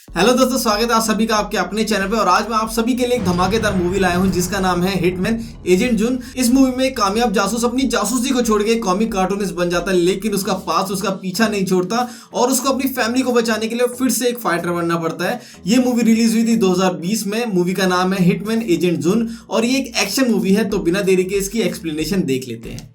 Hello दोस्तों, स्वागत है आप सभी का आपके अपने चैनल पे। और आज मैं आप सभी के लिए एक धमाकेदार मूवी लाया हूं जिसका नाम है हिटमैन एजेंट जून। इस मूवी में एक कामयाब जासूस अपनी जासूसी को छोड़ के कॉमिक कार्टूनिस्ट बन जाता है, लेकिन उसका पास उसका पीछा नहीं छोड़ता और उसको अपनी फैमिली को बचाने के लिए फिर से एक फाइटर बनना पड़ता है। ये मूवी रिलीज हुई थी 2020 में। मूवी का नाम है हिटमैन एजेंट जून और ये एक एक्शन मूवी है। तो बिना देरी के इसकी एक्सप्लेनेशन देख लेते हैं।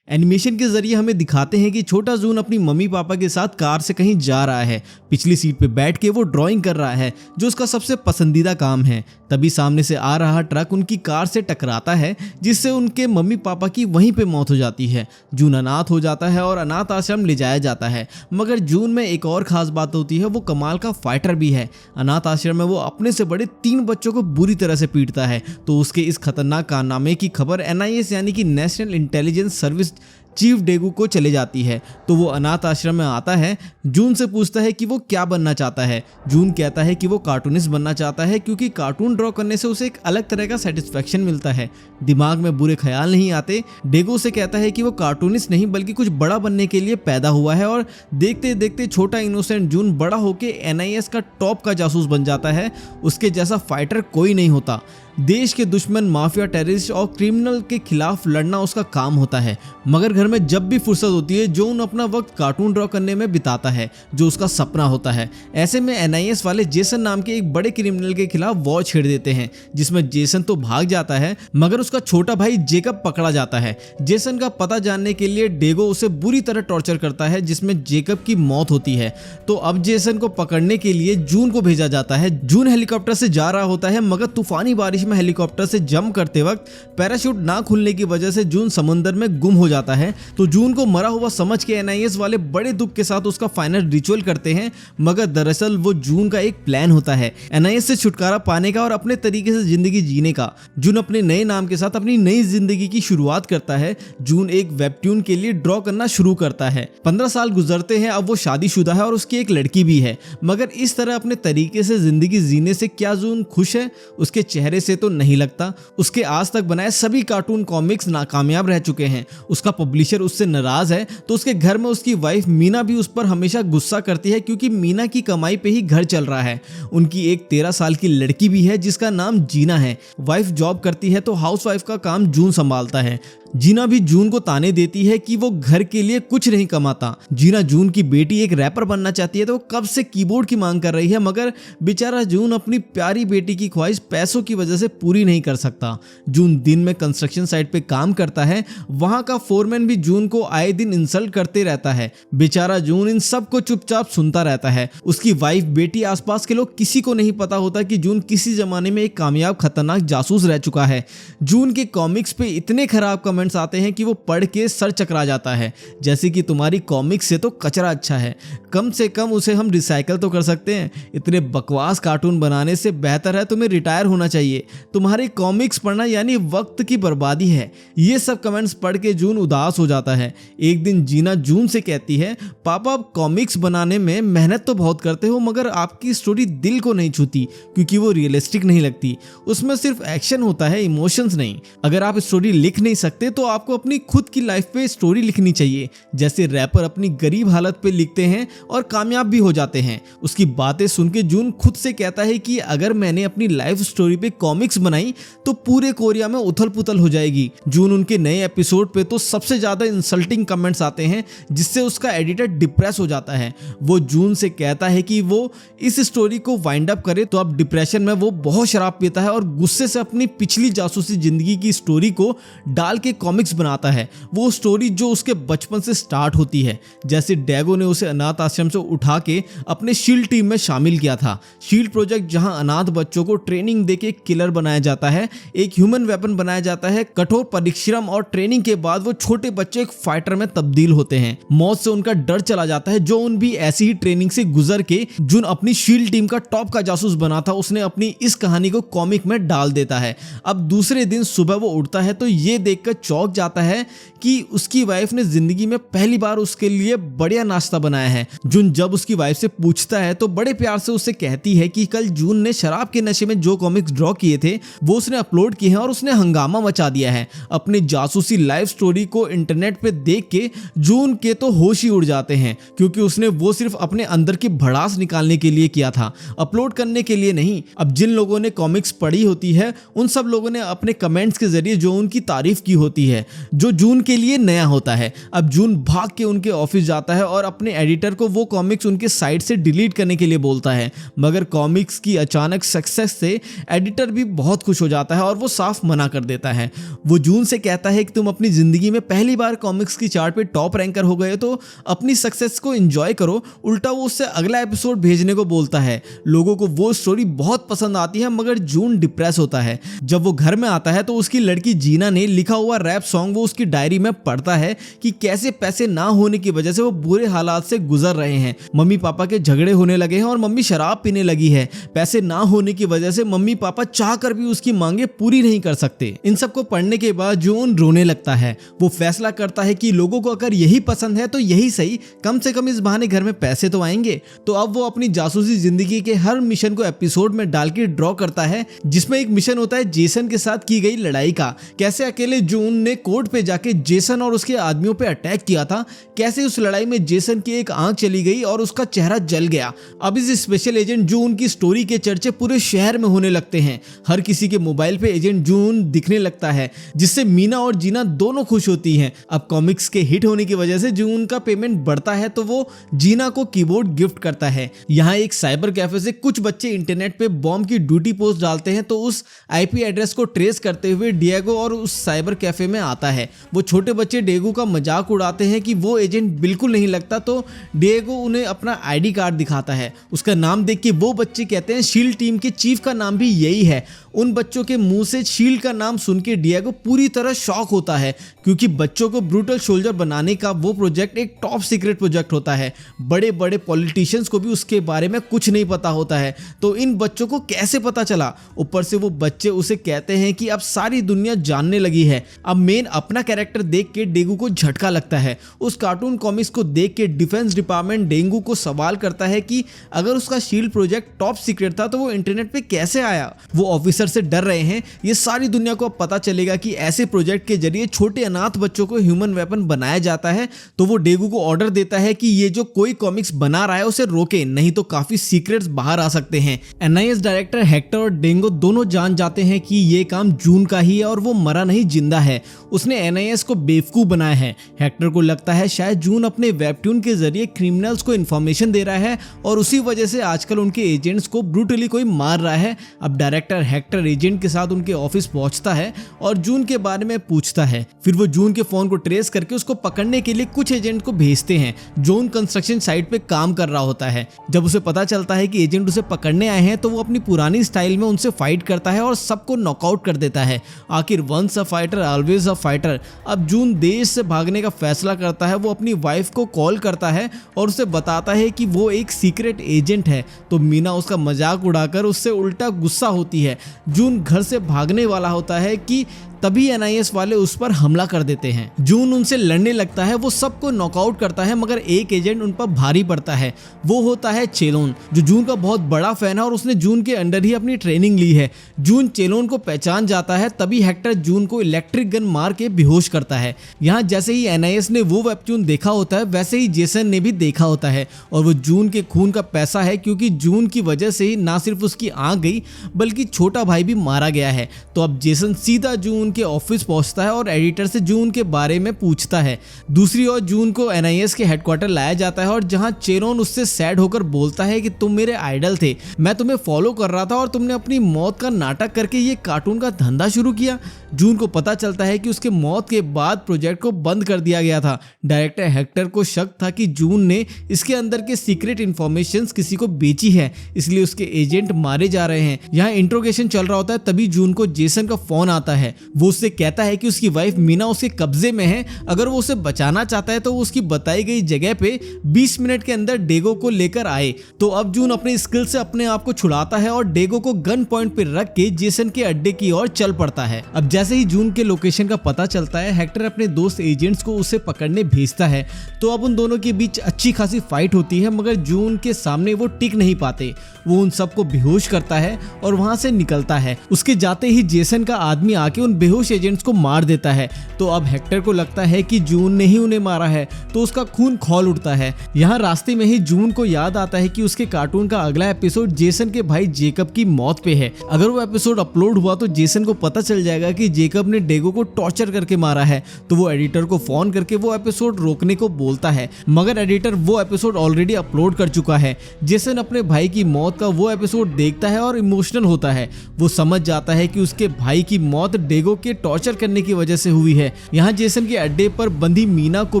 एनिमेशन के जरिए हमें दिखाते हैं कि छोटा जून अपनी मम्मी पापा के साथ कार से कहीं जा रहा है। पिछली सीट पे बैठ के वो ड्राइंग कर रहा है जो उसका सबसे पसंदीदा काम है। तभी सामने से आ रहा ट्रक उनकी कार से टकराता है जिससे उनके मम्मी पापा की वहीं पे मौत हो जाती है। जून अनाथ हो जाता है और अनाथ आश्रम ले जाया जाता है। मगर जून में एक और खास बात होती है, वो कमाल का फाइटर भी है। अनाथ आश्रम में वो अपने से बड़े 3 बच्चों को बुरी तरह से पीटता है। तो उसके इस खतरनाक कारनामे की खबर NIS यानी कि national intelligence service chief Daegu को चले जाती है। तो वो अनाथ आश्रम में आता है, जून से पूछता है कि वो क्या बनना चाहता है। जून कहता है कि वो कार्टूनिस्ट बनना चाहता है क्योंकि कार्टून ड्रॉ करने से उसे एक अलग तरह का सेटिस्फेक्शन मिलता है। दिमाग में बुरे ख्याल नहीं आते। डेगू से कहता है कि वो कार्टूनिस्ट नहीं बल्कि कुछ बड़ा बनने के लिए पैदा हुआ है। और देखते देखते छोटा इनोसेंट जून बड़ा होके NIS का टॉप का जासूस बन जाता है। उसके जैसा फाइटर कोई नहीं होता। देश के दुश्मन, माफिया, टेररिस्ट और क्रिमिनल के खिलाफ लड़ना उसका काम होता है। मगर घर में जब भी फुर्सत होती है जून अपना वक्त कार्टून ड्रॉ करने में बिताता है जो उसका सपना होता है। ऐसे में NIS वाले जेसन नाम के एक बड़े क्रिमिनल के खिलाफ वॉर छेड़ देते हैं जिसमें जेसन तो भाग जाता है मगर उसका छोटा भाई जेकब पकड़ा जाता है। जेसन का पता जानने के लिए डेगो उसे बुरी तरह टॉर्चर करता है जिसमें जेकब की मौत होती है। तो अब जेसन को पकड़ने के लिए जून को भेजा जाता है। जून हेलीकॉप्टर से जा रहा होता है मगर तूफानी बारिश में हेलीकॉप्टर से जंप करते वक्त पैराशूट ना खुलने की वजह से जून समुद्र में गुम हो जाता है। तो जून को मरा हुआ समझ के NIS वाले बड़े दुख के साथ उसका फाइनल रिचुअल करते हैं। मगर दरअसल वो जून का एक प्लान होता है NIS से छुटकारा पाने का और अपने तरीके से जिंदगी जीने का। जून अपने नए नाम के साथ अपनी नई जिंदगी की शुरुआत करता है। जून एक वेबटून के लिए ड्रॉ करना शुरू करता है। 15 साल गुजरते हैं। अब वो शादीशुदा है और उसकी एक लड़की भी है। मगर इस तरह अपने तरीके से जिंदगी जीने से क्या जून खुश है? उसके चेहरे से तो नहीं लगता। उसके आज तक बनाए सभी कार्टून कॉमिक्स नाकामयाब रह चुके हैं। उसका पब्लिशर उससे नाराज है। तो उसके घर में उसकी वाइफ मीना भी उस पर हमेशा गुस्सा करती है क्योंकि मीना की कमाई पे ही घर चल रहा है। उनकी एक 13 साल की लड़की भी है जिसका नाम जीना है। वाइफ जॉब करती है तो हाउसवाइफ का काम जून संभालता है। जीना भी जून को ताने देती है कि वो घर के लिए कुछ नहीं कमाता। जीना जून की बेटी एक रैपर बनना चाहती है तो वो कब से कीबोर्ड की मांग कर रही है मगर बेचारा जून अपनी प्यारी बेटी की ख्वाहिश पैसों की वजह से पूरी नहीं कर सकता। जून दिन में कंस्ट्रक्शन साइट पे काम करता है। वहां का फोरमैन भी जून को आए दिन इंसल्ट करते रहता है। बेचारा जून इन सब को चुपचाप सुनता रहता है। उसकी वाइफ, बेटी, आसपास के लोग किसी को नहीं पता होता कि जून किसी जमाने में एक कामयाब खतरनाक जासूस रह चुका है। जून के कॉमिक्स पे इतने खराब कमेंट्स आते हैं कि वो पढ़ के सर चकरा जाता है, जैसे कि तुम्हारी कॉमिक्स से तो कचरा अच्छा है, कम से कम उसे हम रिसाइकल तो कर सकते हैं। इतने बकवास कार्टून बनाने से बेहतर है तुम्हें रिटायर होना चाहिए। तुम्हारी कॉमिक्स पढ़ना यानी वक्त की बर्बादी है। ये सब कमेंट्स पढ़ के जून उदास हो जाता है। एक दिन जीना जून से कहती है, पापा आप कॉमिक्स बनाने में मेहनत तो बहुत करते हो मगर आपकी स्टोरी दिल को नहीं छूती क्योंकि वो रियलिस्टिक नहीं लगती। उसमें सिर्फ एक्शन होता है, इमोशंस नहीं। अगर आप स्टोरी लिख नहीं सकते तो आपको अपनी खुद की लाइफ पे स्टोरी लिखनी चाहिए। जैसे रैपर अपनी गरीब हालत पे लिखते हैं और कामयाब भी हो जाते हैं। उसकी बातें सुन के जून खुद से कहता है कि अगर मैंने अपनी लाइफ स्टोरी पे कॉमिक्स बनाई तो पूरे कोरिया में उथल पुथल हो जाएगी। जून उनके नए एपिसोड पे तो सबसे ज्यादा इंसल्टिंग कमेंट्स आते हैं जिससे उसका एडिटर डिप्रेस हो जाता है। वो जून से कहता है कि वो इस स्टोरी को वाइंड अप करे। तो अब डिप्रेशन में वो बहुत शराब पीता है और गुस्से से अपनी पिछली जासूसी जिंदगी की स्टोरी को डाल के कॉमिक्स बनाता है। वो स्टोरी जो उसके बचपन से स्टार्ट होती है। जैसे डेगो ने उसे अनाथ आश्रम से उठा के अपने शील्ड टीम में शामिल किया था। शील्ड प्रोजेक्ट जहां अनाथ बच्चों को ट्रेनिंग देके किलर बनाया जाता है, एक ह्यूमन वेपन बनाया जाता है। कठोर परिश्रम और ट्रेनिंग के बाद वो छोटे बच्चे एक फाइटर में तब्दील होते हैं। मौत से उनका डर चला जाता है। जो उन भी ऐसी ही ट्रेनिंग से गुजर के जून अपनी शील्ड टीम का टॉप का जासूस बना था, उसने अपनी इस कहानी को कॉमिक में डाल देता है। अब दूसरे दिन सुबह वो उठता है तो ये देखकर चौंक जाता है कि उसकी वाइफ ने जिंदगी में पहली बार उसके लिए बढ़िया नाश्ता बनाया है। जून जब उसकी वाइफ से पूछता है तो बड़े प्यार से उससे कहती है कि कल जून ने शराब के नशे में जो कॉमिक्स ड्रॉ किए थे वो उसने अपलोड किए हैं और उसने हंगामा मचा दिया है। अपने जासूसी लाइफ स्टोरी को इंटरनेट पे देख के जून के तो होश ही उड़ जाते हैं, क्योंकि उसने वो सिर्फ अपने अंदर की भड़ास निकालने के लिए किया था, अपलोड करने के लिए नहीं। अब जिन लोगों ने कॉमिक्स पढ़ी होती है उन सब लोगों ने अपने कमेंट्स के जरिए जो उनकी तारीफ की होती है, जो जून के लिए नया होता है। अब जून भाग के उनके ऑफिस जाता है और अपने एडिटर को वो कॉमिक्स उनके साइट से डिलीट करने के लिए बोलता है, मगर कॉमिक्स की अचानक सक्सेस से एडिटर भी बहुत खुश हो जाता है और वो साफ मना कर देता है। वो जून से कहता है कि तुम अपनी जिंदगी में पहली बार कॉमिक्स की चार्ट पे टॉप रैंकर हो गए तो अपनी सक्सेस को एंजॉय करो। उल्टा वो उससे अगला एपिसोड भेजने को बोलता है। लोगों को वो स्टोरी बहुत पसंद आती है, मगर जून डिप्रेस होता है। जब वो घर में आता है तो उसकी लड़की जीना ने लिखा हुआ रैप सॉन्ग वो उसकी डायरी में पढ़ता है कि कैसे पैसे ना होने की वजह से वो बुरे हालात से गुजर रहे हैं। मम्मी पापा के झगड़े होने लगे हैं और मम्मी शराब पीने लगी है। पैसे ना होने की वजह से मम्मी पापा चाह कर भी उसकी मांगे पूरी नहीं कर सकते। इन सबको पढ़ने के बाद जून रोने लगता है। वो फैसला करता है कि लोगों को अगर यही पसंद है तो यही सही, कम से कम इस बहाने घर में पैसे तो आएंगे। तो अब वो अपनी जासूसी जिंदगी के हर मिशन को एपिसोड में डाल के ड्रॉ करता है, जिसमें एक मिशन होता है जेसन के साथ की गई लड़ाई का। कैसे अकेले जून ने कोर्ट पे जाके जेसन और उसके आदमियों पे अटैक किया था, कैसे उस लड़ाई में जेसन की एक आंख चली गई और उसका चेहरा जल गया। अब इस स्पेशल एजेंट जून की स्टोरी के चर्चे पूरे शहर में होने लगते हैं। हर किसी के मोबाइल पे एजेंट जून दिखने लगता है, जिससे मीना और जीना दोनों खुश होती हैं। अब कॉमिक्स के हिट होने की वजह से जून का पेमेंट बढ़ता है तो वो जीना को कीबोर्ड गिफ्ट करता है। यहाँ एक साइबर कैफे से कुछ बच्चे इंटरनेट पे बॉम्ब की ड्यूटी पोस्ट डालते हैं, तो उस आईपी एड्रेस को ट्रेस करते हुए डिएगो और उस साइबर कैफे में आता है। वो छोटे बच्चे डिएगो का मजाक उड़ाते हैं कि वो एजेंट बिल्कुल नहीं लगता, तो डिएगो उन्हें अपना आईडी कार्ड दिखाता है। उसका नाम देख के वो बच्चे कहते हैं शील्ड टीम के चीफ का नाम भी यही है। उन बच्चों के मुंह से शील्ड का नाम सुन के डिएगो पूरी तरह शॉक होता है, क्योंकि बच्चों को ब्रूटल सोल्जर बनाने का वो प्रोजेक्ट एक टॉप सीक्रेट प्रोजेक्ट होता है। बड़े बड़े पॉलिटिशियंस को भी उसके बारे में कुछ नहीं पता होता है, तो इन बच्चों को कैसे पता चला। ऊपर से वो बच्चे उसे कहते हैं कि अब सारी दुनिया जानने लगी है। अब मेन अपना कैरेक्टर देख के डेंगू को झटका लगता है। उस कार्टून कॉमिक्स को देख के डिफेंस डिपार्टमेंट डेंगू को सवाल करता है कि अगर उसका शील्ड प्रोजेक्ट टॉप सीक्रेट था तो वो इंटरनेट पे कैसे आया। वो ऑफिसर से डर रहे हैं, ये सारी दुनिया को अब पता चलेगा कि ऐसे प्रोजेक्ट के जरिए छोटे अनाथ बच्चों को ह्यूमन वेपन बनाया जाता है। तो वो डेंगू को ऑर्डर देता है कि ये जो कोई कॉमिक्स बना रहा है उसे रोके, नहीं तो काफी सीक्रेट्स बाहर आ सकते हैं। एनआईएस डायरेक्टर हेक्टर और डेंगो दोनों जान जाते हैं कि ये काम जून का ही है और वो मरा नहीं जिंदा है। उसने एनआईएस को बेवकूफ बनाया है। हेक्टर को लगता है शायद जून अपने वेबटून के जरिए क्रिमिनल्स को इन्फॉर्मेशन दे रहा है और उसी वजह से आजकल उनके एजेंट्स को ब्रूटली कोई मार रहा है। अब डायरेक्टर हेक्टर एजेंट के साथ उनके ऑफिस पहुंचता है और जून के बारे में पूछता है। फिर वो जून के फोन को ट्रेस करके उसको पकड़ने के लिए कुछ एजेंट को भेजते हैं। जून कंस्ट्रक्शन साइट पे काम कर रहा होता है। जब उसे पता चलता है कि एजेंट उसे पकड़ने आए हैं तो वो अपनी पुरानी स्टाइल में उनसे फाइट करता है और सबको नॉकआउट कर देता है। आखिर once a fighter always a fighter. अब जून देश से भागने का फैसला करता है। वो अपनी वाइफ को कॉल करता है और उसे बताता है कि वो एक सीक्रेट एजेंट है, तो मीना उसका मजाक उड़ाकर उससे उल्टा गुस्सा होती है। जून घर से भागने वाला होता है कि तभी एनआईएस वाले उस पर हमला कर देते हैं। जून उनसे लड़ने लगता है, वो सबको नॉकआउट करता है, मगर एक एजेंट उन पर भारी पड़ता है। वो होता है चेलोन, जो जून का बहुत बड़ा फैन है और उसने जून के अंडर ही अपनी ट्रेनिंग ली है। जून चेलोन को पहचान जाता है, तभी हेक्टर जून को इलेक्ट्रिक गन मार के बेहोश करता है। यहाँ जैसे ही एनआईएस ने वो वेबटून देखा होता है वैसे ही जेसन ने भी देखा होता है, और वो जून के खून का पैसा है, क्योंकि जून की वजह से ही ना सिर्फ उसकी आंख गई बल्कि छोटा भाई भी मारा गया है। तो अब जेसन सीधा जून के ऑफिस पहुंचता है और एडिटर से जून के बारे में पूछता है। दूसरी ओर जून को एनआईएस के हेडक्वार्टर लाया जाता है और जहां चेरोन उससे सैड होकर बोलता है कि तुम मेरे आइडल थे, मैं तुम्हें फॉलो कर रहा था और तुमने अपनी मौत का नाटक करके ये कार्टून का धंधा शुरू किया। जून को पता चलता है कि उसके मौत के बाद प्रोजेक्ट को बंद कर दिया गया था। डायरेक्टर हेक्टर को शक था कि जून ने इसके अंदर के सीक्रेट इंफॉर्मेशन किसी को बेची है, इसलिए उसके एजेंट मारे जा रहे हैं। यहाँ इंट्रोगेशन चल रहा होता है, तभी जून को जेसन का फोन आता है। वो उससे कहता है कि उसकी वाइफ मीना उसके कब्जे में है, अगर वो उसे बचाना चाहता है तो वो उसकी बताई गई जगह पे 20 मिनट के अंदर डेगो को लेकर आए। तो अब जून अपने स्किल से अपने आप को छुड़ाता है और डेगो को गन पॉइंट पे रख के जेसन के अड्डे की ओर चल पड़ता है। अब जैसे ही जून के लोकेशन का पता चलता है, हेक्टर अपने दोस्त एजेंट्स को उसे पकड़ने भेजता है। तो अब उन दोनों के बीच अच्छी खासी फाइट होती है, मगर जून के सामने वो टिक नहीं पाते। वो उन सबको बेहोश करता है और वहां से निकलता है। उसके जाते ही जेसन का आदमी आके उन बेहोश एजेंट्स को मार देता है। तो अब हेक्टर को लगता है कि जून ने ही उन्हें मारा है, तो उसका खून खौल उठता है। यहाँ रास्ते में ही जून को याद आता है कि उसके कार्टून का अगला एपिसोड जेसन के भाई जेकब की मौत पे है। अगर वो एपिसोड अपलोड हुआ तो जेसन को पता चल जाएगा कि जेकब ने डेगो को टॉर्चर करके मारा है। तो वो एडिटर को फोन करके वो एपिसोड रोकने को बोलता है, मगर एडिटर वो एपिसोड ऑलरेडी अपलोड कर चुका है। जेसन अपने भाई की मौत का वो एपिसोड देखता है और इमोशनल होता है। वो समझ जाता है कि उसके भाई की मौत डेगो के टॉर्चर करने की वजह से हुई है। यहाँ जेसन के अड्डे पर बंधी मीना को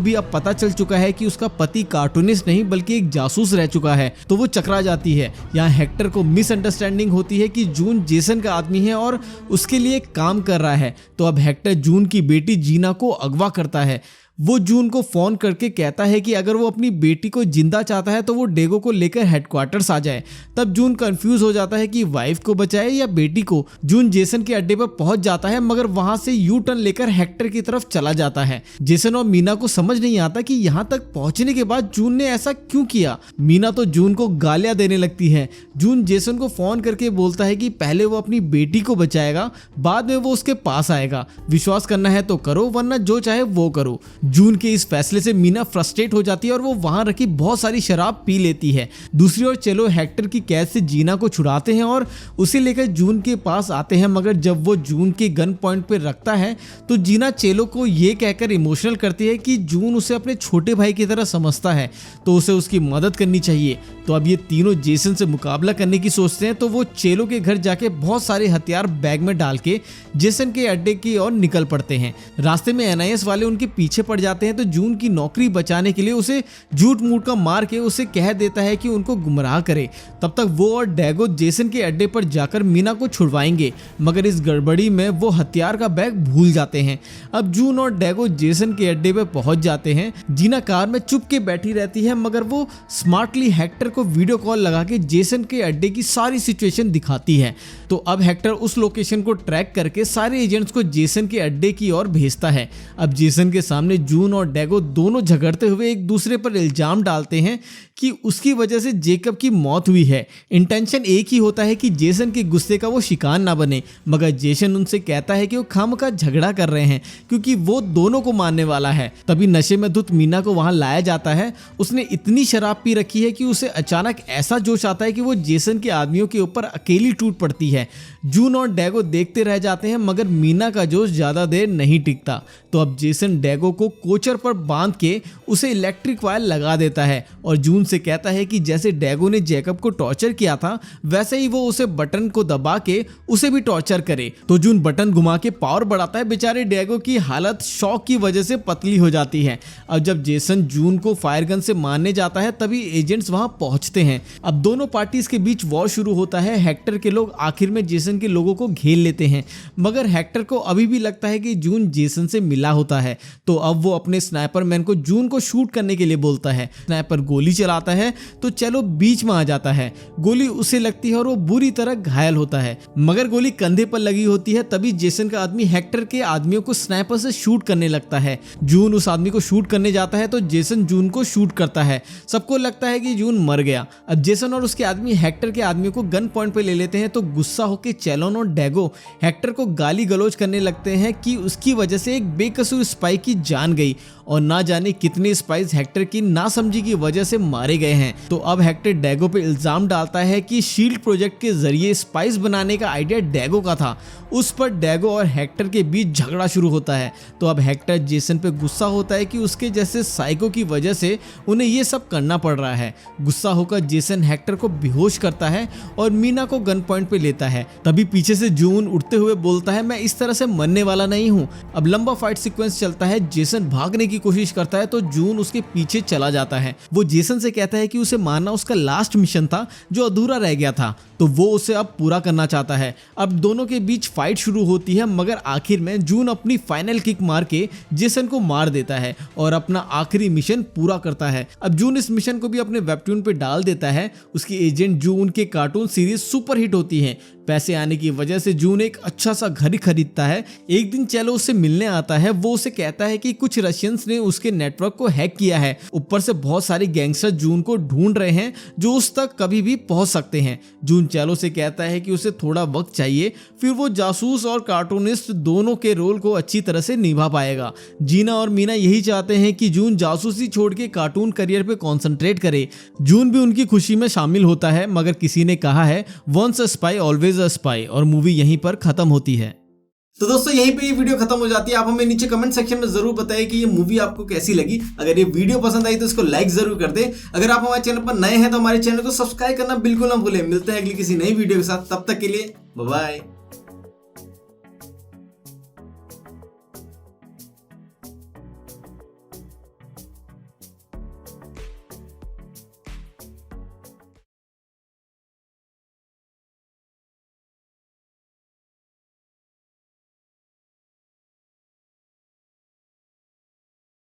भी अब पता चल चुका है कि उसका पति कार्टूनिस्ट नहीं बल्कि एक जासूस रह चुका है। तो वो चकरा जाती है। यहाँ हेक्टर को मिसअंडरस्टैंडिंग होती है कि जून जेसन का आदमी है और उसके लिए काम कर रहा है। तो अब हेक्टर जून की बेटी जीना को अगवा करता है। वो जून को फोन करके कहता है कि अगर वो अपनी बेटी को जिंदा चाहता है तो वो डेगो को लेकर हेडक्वार्टर्स आ जाए। तब जून कंफ्यूज हो जाता है कि वाइफ को बचाए या बेटी को। जून जेसन के अड्डे पर पहुंच जाता है, मगर वहां से यू टर्न लेकर हेक्टर की तरफ चला जाता है। जेसन और मीना को समझ नहीं आता कि यहाँ तक पहुंचने के बाद जून ने ऐसा क्यों किया। मीना तो जून को गालियां देने लगती है। जून जेसन को फोन करके बोलता है कि पहले वो अपनी बेटी को बचाएगा, बाद में वो उसके पास आएगा। विश्वास करना है तो करो, वरना जो चाहे वो करो। जून के इस फैसले से मीना फ्रस्ट्रेट हो जाती है और वो वहां रखी बहुत सारी शराब पी लेती है। दूसरी ओर चेलो हेक्टर की कैद से जीना को छुड़ाते हैं और उसे लेकर जून के पास आते हैं, मगर जब वो जून के गन पॉइंट पे रखता है तो जीना चेलो को ये कहकर इमोशनल करती है कि जून उसे अपने छोटे भाई की तरह समझता है, तो उसे उसकी मदद करनी चाहिए। तो अब ये तीनों जेसन से मुकाबला करने की सोचते हैं। तो वो चेलो के घर जाके बहुत सारे हथियार बैग में डाल के जेसन के अड्डे की ओर निकल पड़ते हैं। रास्ते में एनआईएस वाले उनके पीछे पड़ जाते हैं। तो जून की नौकरी बचाने के लिए उसे झूठ मूठ का मार के उसे कह देता है कि उनको गुमराह करे। तब तक वो और डेगो जेसन के अड्डे पर जाकर मीना को छुड़वाएंगे, मगर इस गड़बड़ी में वो हथियार का बैग भूल जाते हैं। अब जून और डेगो जेसन के अड्डे पर पहुंच जाते हैं। जीना कार में चुप के बैठी रहती है, मगर वो स्मार्टली हेक्टर को वीडियो कॉल लगा के जेसन के अड्डे की सारी सिचुएशन दिखाती है। तो अब हेक्टर उस लोकेशन को ट्रैक करके सारे एजेंट्स को जेसन के अड्डे की ओर भेजता है। अब जेसन के सामने जून और डेगो दोनों झगड़ते हुए एक दूसरे पर इल्जाम डालते हैं कि उसकी वजह से जेकब की मौत हुई है। इंटेंशन एक ही होता है कि जेसन के गुस्से का वो शिकार ना बने, मगर जेसन उनसे कहता है कि वो खामखा झगड़ा कर रहे हैं क्योंकि वो दोनों को मारने वाला है। तभी नशे में धुत मीना को वहां लाया जाता है। उसने इतनी शराब पी रखी है कि उसे अचानक ऐसा जोश आता है कि वो जेसन के आदमियों के ऊपर अकेली टूट पड़ती है। जून और डेगो देखते रह जाते हैं, मगर मीना का जोश ज्यादा देर नहीं टिकता। तो अब जेसन डेगो को कोचर पर बांध के उसे इलेक्ट्रिक वायर लगा देता है और जून से कहता है कि जैसे डेगो ने जेकब को टॉर्चर किया था वैसे ही वो उसे बटन को दबा के उसे भी टॉर्चर करे। तो जून बटन घुमा के पावर बढ़ाता है। बेचारे डेगो की हालत शॉक की वजह से पतली हो जाती है। अब जब जेसन जून को फायर गन से मारने जाता है तभी एजेंट्स वहां पहुंचते हैं। अब दोनों पार्टीज के बीच वॉर शुरू होता है। हेक्टर के लोग आखिर में जेसन के लोगों को घेर लेते हैं, मगर हेक्टर को अभी भी लगता है कि जून जेसन से मिला होता है। तो अब वो अपने स्नाइपर मैन को जून को शूट करने के लिए बोलता है। स्नाइपर गोली चलाता है तो चलो बीच में आ जाता है। गोली उसे लगती है और वो बुरी तरह घायल होता है, मगर गोली कंधे पर लगी होती है। तभी जेसन का आदमी हेक्टर के आदमियों को स्नाइपर से शूट करने लगता है। जून उस आदमी को शूट करने जाता है तो जेसन जून को शूट करता है। सबको लगता है कि जून मर गया। अब जेसन और उसके आदमी हेक्टर के आदमियों को गन पॉइंट पे ले लेते हैं। तो गुस्सा होकर चैलोन और डेगो हेक्टर को गाली गलौज करने लगते हैं कि उसकी वजह से एक बेकसूर स्पाई की जान गई और ना जाने कितने स्पाइस हेक्टर की नासमझी की वजह से मारे गए हैं। तो अब हेक्टर डेगो पे इल्जाम डालता है कि शील्ड प्रोजेक्ट के जरिए स्पाइस बनाने का आइडिया डेगो का था। उस पर डेगो और हेक्टर के बीच झगड़ा शुरू होता है। तो अब हेक्टर जेसन पे गुस्सा होता है कि उसके जैसे साइको की वजह से उन्हें ये सब करना पड़ रहा है। गुस्सा होकर जेसन हेक्टर को बेहोश करता है और मीना को गन पॉइंट पे लेता है। तभी पीछे से जून उठते हुए बोलता है, मैं इस तरह से मरने वाला नहीं हूँ। अब लंबा फाइट सीक्वेंस चलता है। जेसन जेसन भागने की कोशिश करता है तो जून उसके पीछे चला जाता है। वो जेसन से कहता है कि उसे मारना उसका लास्ट मिशन था जो अधूरा रह गया था, तो वो उसे अब पूरा करना चाहता है। अब दोनों के बीच फाइट शुरू होती है, मगर आखिर में जून अपनी फाइनल किक मार के जेसन को मार देता है और अपना आखिरी मिशन पूरा करता है। अब जून इस मिशन को भी अपने वेबटून पे डाल देता है। उसकी एजेंट जून के कार्टून सीरीज सुपर हिट होती है। पैसे आने की वजह से जून एक अच्छा सा घर खरीदता है। एक दिन चैलो उससे मिलने आता है। वो उसे कहता है कि कुछ रशियंस ने उसके नेटवर्क को हैक किया है, ऊपर से बहुत सारे गैंगस्टर जून को ढूंढ रहे हैं जो उस तक कभी भी पहुंच सकते हैं। जून चैलो से कहता है कि उसे थोड़ा वक्त चाहिए, फिर वो जासूस और कार्टूनिस्ट दोनों के रोल को अच्छी तरह से निभा पाएगा। जीना और मीना यही चाहते हैं कि जून जासूसी छोड़ के कार्टून करियर पे कंसंट्रेट करे। जून भी उनकी खुशी में शामिल होता है, मगर किसी ने कहा है once a spy always a spy, और मूवी यहीं पर खत्म होती है। तो दोस्तों यहीं पे ये वीडियो खत्म हो जाती है। आप हमें नीचे कमेंट सेक्शन में जरूर बताइए कि ये मूवी आपको कैसी लगी। अगर ये वीडियो पसंद आई तो इसको लाइक जरूर कर दें। अगर आप हमारे चैनल पर नए हैं तो हमारे चैनल को सब्सक्राइब करना बिल्कुल ना भूलें। मिलते हैं अगली किसी नई वीडियो के साथ, तब तक के लिए बाय बाय।